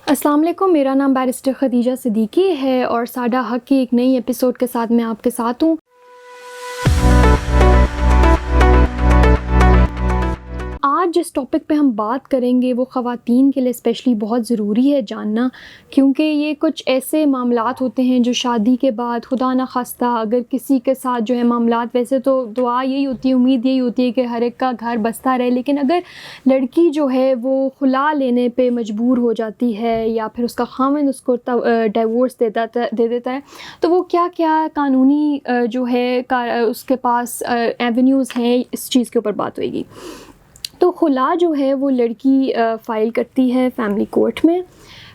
السلام علیکم، میرا نام بیرسٹر خدیجہ صدیقی ہے اور ساڈا حق کی ایک نئی ایپیسوڈ کے ساتھ میں آپ کے ساتھ ہوں۔ آج جس ٹاپک پہ ہم بات کریں گے وہ خواتین کے لیے اسپیشلی بہت ضروری ہے جاننا، کیونکہ یہ کچھ ایسے معاملات ہوتے ہیں جو شادی کے بعد خدا نخواستہ اگر کسی کے ساتھ جو ہے معاملات، ویسے تو دعا یہی ہوتی ہے، امید یہی ہوتی ہے کہ ہر ایک کا گھر بستا رہے، لیکن اگر لڑکی جو ہے وہ خلا لینے پہ مجبور ہو جاتی ہے یا پھر اس کا خاوند اس کو ڈائیورس دے دیتا ہے، تو وہ کیا کیا قانونی جو ہے اس کے پاس ایونیوز ہیں، اس چیز کے اوپر بات ہوئے گی۔ تو خلا جو ہے وہ لڑکی فائل کرتی ہے فیملی کورٹ میں۔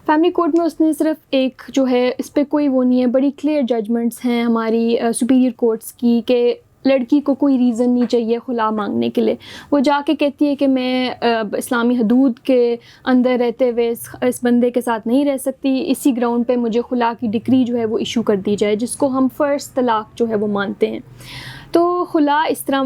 فیملی کورٹ میں اس نے صرف ایک جو ہے، اس پہ کوئی وہ نہیں ہے، بڑی کلیئر ججمنٹس ہیں ہماری سپیریئر کورٹس کی کہ لڑکی کو کوئی ریزن نہیں چاہیے خلا مانگنے کے لیے۔ وہ جا کے کہتی ہے کہ میں اسلامی حدود کے اندر رہتے ہوئے اس بندے کے ساتھ نہیں رہ سکتی، اسی گراؤنڈ پہ مجھے خلا کی ڈکری جو ہے وہ ایشو کر دی جائے، جس کو ہم فرسٹ طلاق جو ہے وہ مانتے ہیں۔ تو خلا اس طرح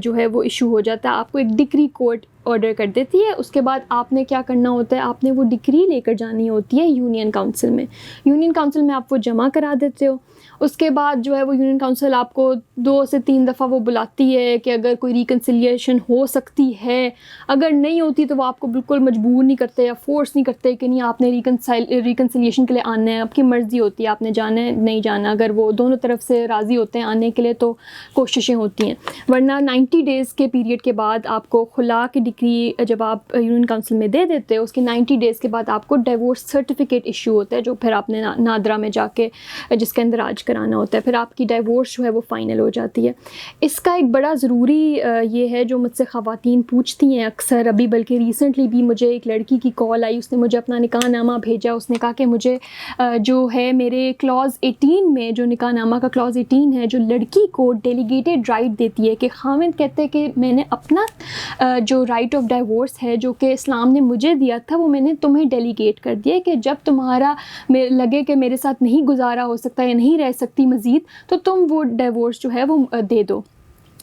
جو ہے وہ ایشو ہو جاتا ہے، آپ کو ایک ڈکری کورٹ آرڈر کر دیتی ہے۔ اس کے بعد آپ نے کیا کرنا ہوتا ہے، آپ نے وہ ڈکری لے کر جانی ہوتی ہے یونین کاؤنسل میں۔ یونین کاؤنسل میں آپ وہ جمع کرا دیتے ہو۔ اس کے بعد جو ہے وہ یونین کاؤنسل آپ کو 2 سے 3 دفعہ وہ بلاتی ہے کہ اگر کوئی ریکنسیلیشن ہو سکتی ہے، اگر نہیں ہوتی تو وہ آپ کو بالکل مجبور نہیں کرتے یا فورس نہیں کرتے کہ نہیں آپ نے ریکنسیلیشن کے لیے آنا ہے، آپ کی مرضی ہوتی ہے، آپ نے جانا ہے نہیں جانا۔ اگر وہ دونوں طرف سے راضی ہوتے ہیں آنے کے لیے تو کوششیں ہوتی ہیں، ورنہ 90 ڈیز کے پیریڈ کے بعد آپ کو خلا کی ڈگری جب آپ یونین کاؤنسل میں دے دیتے ہو، اس کے 90 ڈیز کے بعد آپ کو ڈیورس سرٹیفکیٹ ایشو ہوتا ہے، جو پھر آپ نے نادرا میں جا کے جس کے اندر آج کرانا ہوتا ہے، پھر آپ کی ڈائیورس جو ہے وہ فائنل ہو جاتی ہے۔ اس کا ایک بڑا ضروری یہ ہے جو مجھ سے خواتین پوچھتی ہیں اکثر، ابھی بلکہ ریسنٹلی بھی مجھے ایک لڑکی کی کال آئی، اس نے مجھے اپنا نکاح نامہ بھیجا۔ اس نے کہا کہ مجھے جو ہے میرے کلاز 18 میں، جو نکاح نامہ کا کلاز 18 ہے، جو لڑکی کو ڈیلیگیٹڈ رائٹ دیتی ہے کہ خاوند کہتے ہیں کہ میں نے اپنا جو رائٹ آف ڈائیورس ہے جو کہ اسلام نے مجھے دیا تھا، وہ میں نے تمہیں ڈیلیگیٹ کر دیا کہ جب تمہارا لگے کہ میرے ساتھ نہیں گزارا ہو سکتا یا نہیں رہ سکتی مزید، تو تم وہ ڈائیورس جو ہے وہ دے دو۔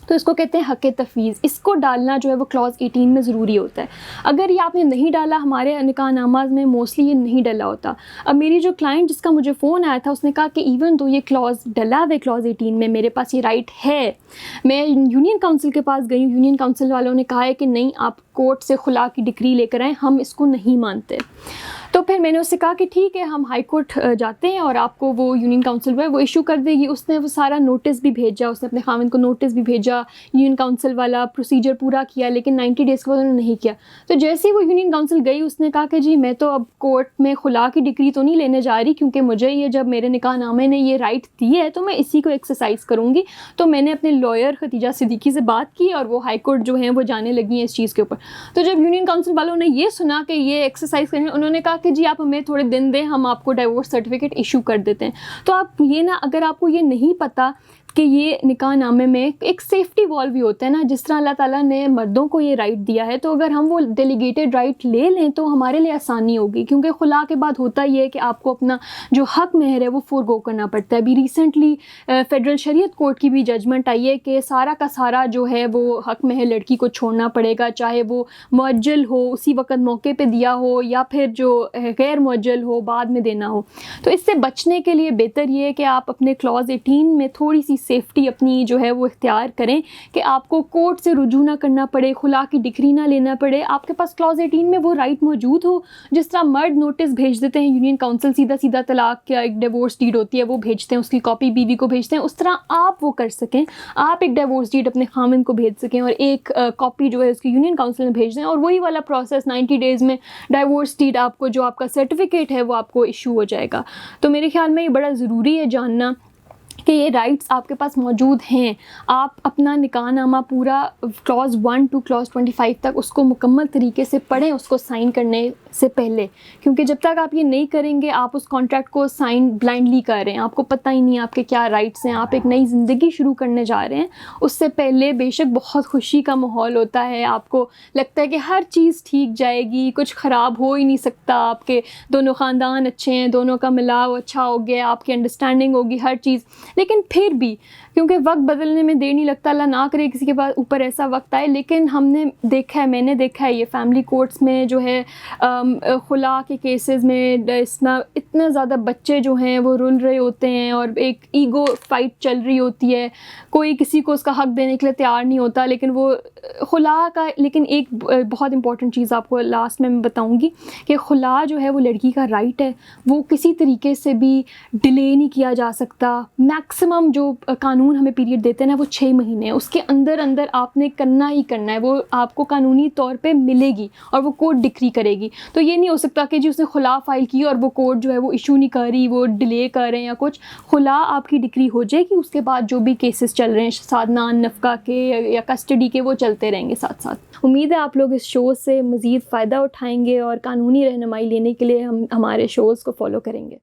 تو اس کو کہتے ہیں حق تفویض۔ اس کو ڈالنا جو ہے وہ کلاز 18 میں ضروری ہوتا ہے۔ اگر یہ آپ نے نہیں ڈالا، ہمارے نکاح نامہ میں موسٹلی یہ نہیں ڈلا ہوتا۔ اب میری جو کلائنٹ جس کا مجھے فون آیا تھا، اس نے کہا کہ ایون تو یہ کلاز ڈلا ہوئے کلاز 18 میں میرے پاس یہ رائٹ ہے، میں یونین کاؤنسل کے پاس گئی ہوں، یونین کاؤنسل والوں نے کہا ہے کہ نہیں، آپ کورٹ سے خلا کی ڈکری لے کر آئیں، ہم اس کو نہیں مانتے۔ تو پھر میں نے اس سے کہا کہ ٹھیک ہے، ہم ہائی کورٹ جاتے ہیں اور آپ کو وہ یونین کاؤنسل وہ ایشو کر دے گی۔ اس نے وہ سارا نوٹس بھی بھیجا، اس نے اپنے خاوند کو نوٹس بھی بھیجا، یونین کاؤنسل والا پروسیجر پورا کیا، لیکن 90 ڈیز کے بعد انہوں نے نہیں کیا۔ تو جیسے ہی وہ یونین کاؤنسل گئی، اس نے کہا کہ جی میں تو اب کورٹ میں خلا کی ڈگری تو نہیں لینے جا رہی، کیونکہ مجھے یہ جب میرے نکاح نامے نے یہ رائٹ دی ہے تو میں اسی کو ایکسرسائز کروں گی۔ تو میں نے اپنے لائر خدیجہ صدیقی سے بات کی اور وہ ہائی کورٹ جو ہیں وہ جانے لگی ہیں اس چیز کے اوپر۔ تو جب یونین کاؤنسل والوں نے یہ سنا کہ یہ ایکسرسائز کریں، انہوں نے کہا کہ جی آپ ہمیں تھوڑے دن دیں، ہم آپ کو ڈائیورس سرٹیفکیٹ ایشو کر دیتے ہیں۔ تو آپ یہ نا، اگر آپ کو یہ نہیں پتہ کہ یہ نکاح نامے میں ایک سیفٹی وال بھی ہوتا ہے نا، جس طرح اللہ تعالیٰ نے مردوں کو یہ رائٹ دیا ہے، تو اگر ہم وہ ڈیلیگیٹڈ رائٹ لے لیں تو ہمارے لیے آسانی ہوگی، کیونکہ خلا کے بعد ہوتا یہ ہے کہ آپ کو اپنا جو حق مہر ہے وہ فورگو کرنا پڑتا ہے۔ ابھی ریسنٹلی فیڈرل شریعت کورٹ کی بھی ججمنٹ آئی ہے کہ سارا کا سارا جو ہے وہ حق مہر لڑکی کو چھوڑنا پڑے گا، چاہے وہ معجل ہو، اسی وقت موقع پہ دیا ہو، یا پھر جو غیر معجل ہو بعد میں دینا ہو۔ تو اس سے بچنے کے لیے بہتر یہ ہے کہ آپ اپنے کلاز 18 میں تھوڑی سی سیفٹی اپنی جو ہے وہ اختیار کریں کہ آپ کو کورٹ سے رجوع نہ کرنا پڑے، خلا کی ڈگری نہ لینا پڑے، آپ کے پاس کلاز 18 میں وہ رائٹ موجود ہو۔ جس طرح مرد نوٹس بھیج دیتے ہیں یونین کاؤنسل، سیدھا طلاق کیا ایک ڈیورس ڈیڈ ہوتی ہے وہ بھیجتے ہیں، اس کی کاپی بیوی کو بھیجتے ہیں، اس طرح آپ وہ کر سکیں، آپ ایک ڈیورس ڈیڈ اپنے خاوند کو بھیج سکیں اور ایک کاپی جو ہے اس کی یونین کاؤنسل میں بھیج دیں، اور وہی والا پروسیس 90 ڈیز میں ڈیورس ڈیڈ آپ کو جو آپ کا سرٹیفکیٹ ہے وہ آپ کو ایشو ہو جائے گا۔ تو میرے خیال میں یہ بڑا ضروری ہے جاننا کہ یہ رائٹس آپ کے پاس موجود ہیں۔ آپ اپنا نکاح نامہ پورا کلاز 1 ٹو کلاز 25 تک اس کو مکمل طریقے سے پڑھیں، اس کو سائن کرنے سے پہلے، کیونکہ جب تک آپ یہ نہیں کریں گے آپ اس کانٹریکٹ کو سائن بلائنڈلی کر رہے ہیں، آپ کو پتہ ہی نہیں آپ کے کیا رائٹس ہیں، آپ ایک نئی زندگی شروع کرنے جا رہے ہیں۔ اس سے پہلے بے شک بہت خوشی کا ماحول ہوتا ہے، آپ کو لگتا ہے کہ ہر چیز ٹھیک جائے گی، کچھ خراب ہو ہی نہیں سکتا، آپ کے دونوں خاندان اچھے ہیں، دونوں کا ملاؤ اچھا ہو گیا، آپ کی انڈرسٹینڈنگ ہوگی ہر چیز، لیکن پھر بھی کیونکہ وقت بدلنے میں دیر نہیں لگتا، اللہ نہ کرے کسی کے پاس اوپر ایسا وقت آئے، لیکن ہم نے دیکھا ہے، میں نے دیکھا ہے یہ فیملی کورٹس میں جو ہے خلا کے کیسز میں اس میں اتنے زیادہ بچے جو ہیں وہ رل رہے ہوتے ہیں اور ایک ایگو فائٹ چل رہی ہوتی ہے، کوئی کسی کو اس کا حق دینے کے لیے تیار نہیں ہوتا، لیکن وہ خلا کا، لیکن ایک بہت امپورٹنٹ چیز آپ کو لاسٹ میں بتاؤں گی کہ خلا جو ہے وہ لڑکی کا رائٹ ہے، وہ کسی طریقے سے بھی ڈیلے نہیں کیا جا سکتا. میکسیمم جو قانون ہمیں پیریڈ دیتے ہیں نا وہ 6 مہینے ہیں، اس کے اندر اندر آپ نے کرنا ہی کرنا ہے، وہ آپ کو قانونی طور پہ ملے گی اور وہ کورٹ ڈکری کرے گی. تو یہ نہیں ہو سکتا کہ جی اس نے خلا فائل کی اور وہ کورٹ جو ہے وہ ایشو نہیں کر رہی، وہ ڈیلے کر رہے ہیں یا کچھ. خلا آپ کی ڈکری ہو جائے گی، اس کے بعد جو بھی کیسز چل رہے ہیں سادنان نفقہ کے یا کسٹڈی کے وہ چلتے رہیں گے ساتھ ساتھ. امید ہے آپ لوگ اس شو سے مزید فائدہ اٹھائیں گے اور قانونی رہنمائی لینے کے لیے ہمارے شوز کو فالو کریں گے.